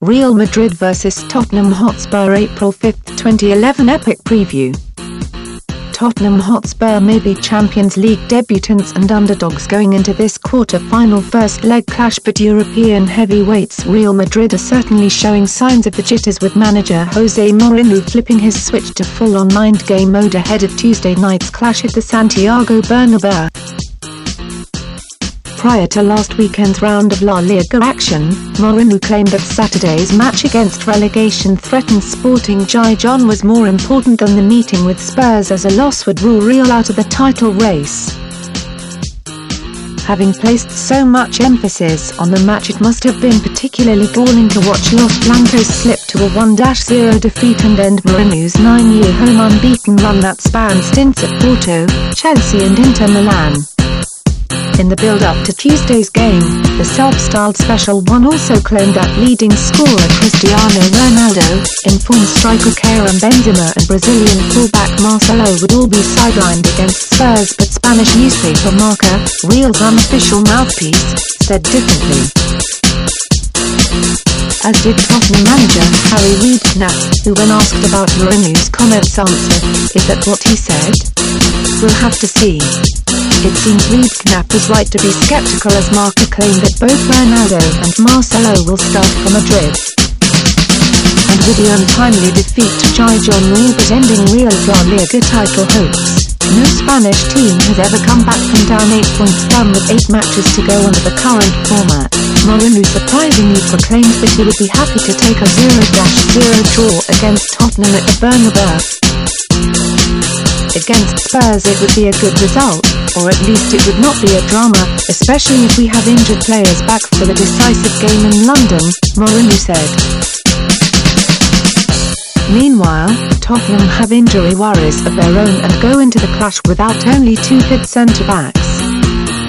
Real Madrid vs Tottenham Hotspur April 5, 2011 Epic Preview. Tottenham Hotspur may be Champions League debutants and underdogs going into this quarter-final first leg clash, but European heavyweights Real Madrid are certainly showing signs of the jitters, with manager Jose Mourinho flipping his switch to full-on mind-game mode ahead of Tuesday night's clash at the Santiago Bernabeu. Prior to last weekend's round of La Liga action, Mourinho claimed that Saturday's match against relegation-threatened Sporting Gijón was more important than the meeting with Spurs, as a loss would rule Real out of the title race. Having placed so much emphasis on the match, it must have been particularly galling to watch Los Blancos slip to a 1-0 defeat and end Mourinho's 9-year home unbeaten run that spanned stints at Porto, Chelsea and Inter Milan. In the build-up to Tuesday's game, the self-styled Special One also claimed that leading scorer Cristiano Ronaldo, informed striker Karim Benzema and Brazilian fullback Marcelo would all be sidelined against Spurs, but Spanish newspaper Marca, Real's unofficial mouthpiece, said differently. As did Tottenham manager Harry Redknapp, who, when asked about Mourinho's comments, answered, "Is that what he said? We'll have to see." It seems Redknapp was right to be sceptical, as Marca claimed that both Ronaldo and Marcelo will start for Madrid. And with the untimely defeat to Gijón all but ending Real's La Liga title hopes, no Spanish team has ever come back from down 8 points down with 8 matches to go under the current format. Mourinho surprisingly proclaimed that he would be happy to take a 0-0 draw against Tottenham at the Bernabeu. Against Spurs it would be a good result, or at least it would not be a drama, especially if we have injured players back for the decisive game in London, Mourinho said. Meanwhile, Tottenham have injury worries of their own and go into the clash without only 2 fit centre-backs.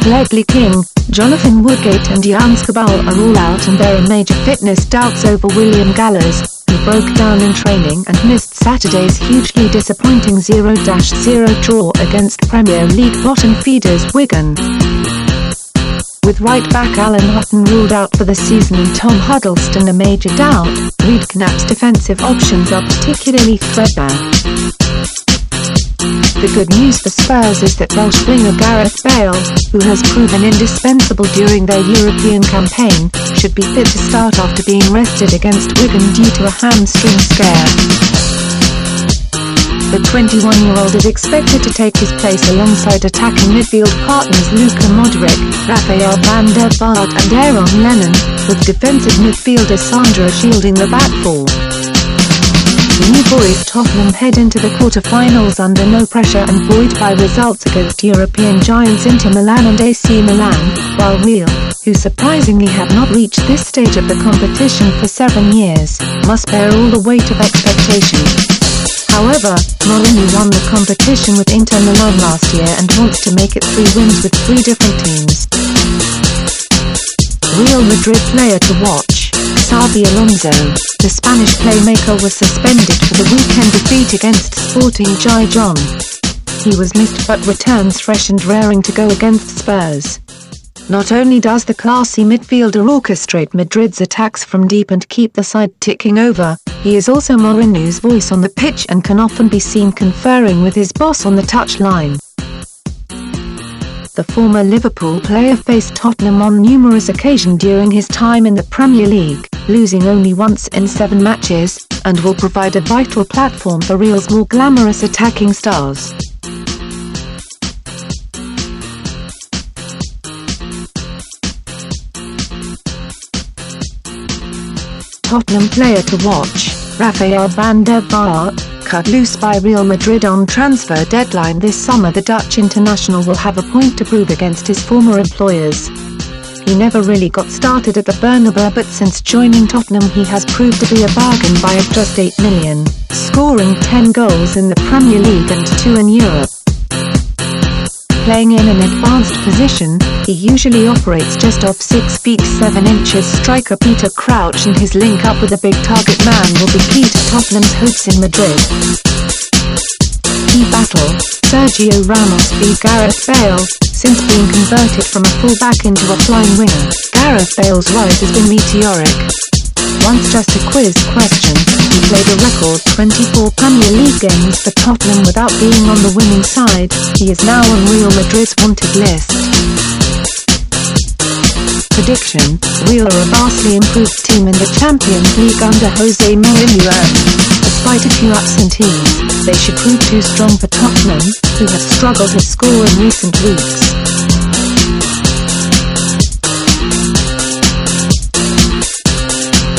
Ledley King, Jonathan Woodgate and Jan Skubal are all out, and there are major fitness doubts over William Gallas, who broke down in training and missed Saturday's hugely disappointing 0-0 draw against Premier League bottom feeders Wigan. With right-back Alan Hutton ruled out for the season and Tom Huddleston a major doubt, Redknapp's defensive options are particularly threadbare. The good news for Spurs is that Welsh winger Gareth Bale, who has proven indispensable during their European campaign, should be fit to start after being rested against Wigan due to a hamstring scare. The 21-year-old is expected to take his place alongside attacking midfield partners Luka Modric, Rafael van der Vaart and Aaron Lennon, with defensive midfielder Sandro shielding the back four. The New Boys Tottenham head into the quarter-finals under no pressure and buoyed by results against European giants Inter Milan and AC Milan, while Real, who surprisingly have not reached this stage of the competition for 7 years, must bear all the weight of expectation. However, Mourinho won the competition with Inter Milan last year and wants to make it 3 wins with 3 different teams. Real Madrid player to watch: Xabi Alonso. The Spanish playmaker was suspended for the weekend defeat against Sporting Gijón. He was missed but returns fresh and raring to go against Spurs. Not only does the classy midfielder orchestrate Madrid's attacks from deep and keep the side ticking over, he is also Mourinho's voice on the pitch and can often be seen conferring with his boss on the touchline. The former Liverpool player faced Tottenham on numerous occasions during his time in the Premier League, losing only once in 7 matches, and will provide a vital platform for Real's more glamorous attacking stars. Tottenham player to watch: Rafael van der Vaart. Cut loose by Real Madrid on transfer deadline this summer, the Dutch international will have a point to prove against his former employers. He never really got started at the Bernabeu, but since joining Tottenham he has proved to be a bargain buy at just $8 million, scoring 10 goals in the Premier League and 2 in Europe. Playing in an advanced position, he usually operates just off 6 feet 7 inches striker Peter Crouch, and his link-up with a big target man will be key to Tottenham's hopes in Madrid. Key battle: Sergio Ramos v Gareth Bale. Since being converted from a full-back into a flying winger, Gareth Bale's rise has been meteoric. Once just a quiz question, he played a record 24 Premier League games for Tottenham without being on the winning side. He is now on Real Madrid's wanted list. Prediction: Real are a vastly improved team in the Champions League under Jose Mourinho. Despite a few absentees, they should prove too strong for Tottenham, who have struggled to score in recent weeks.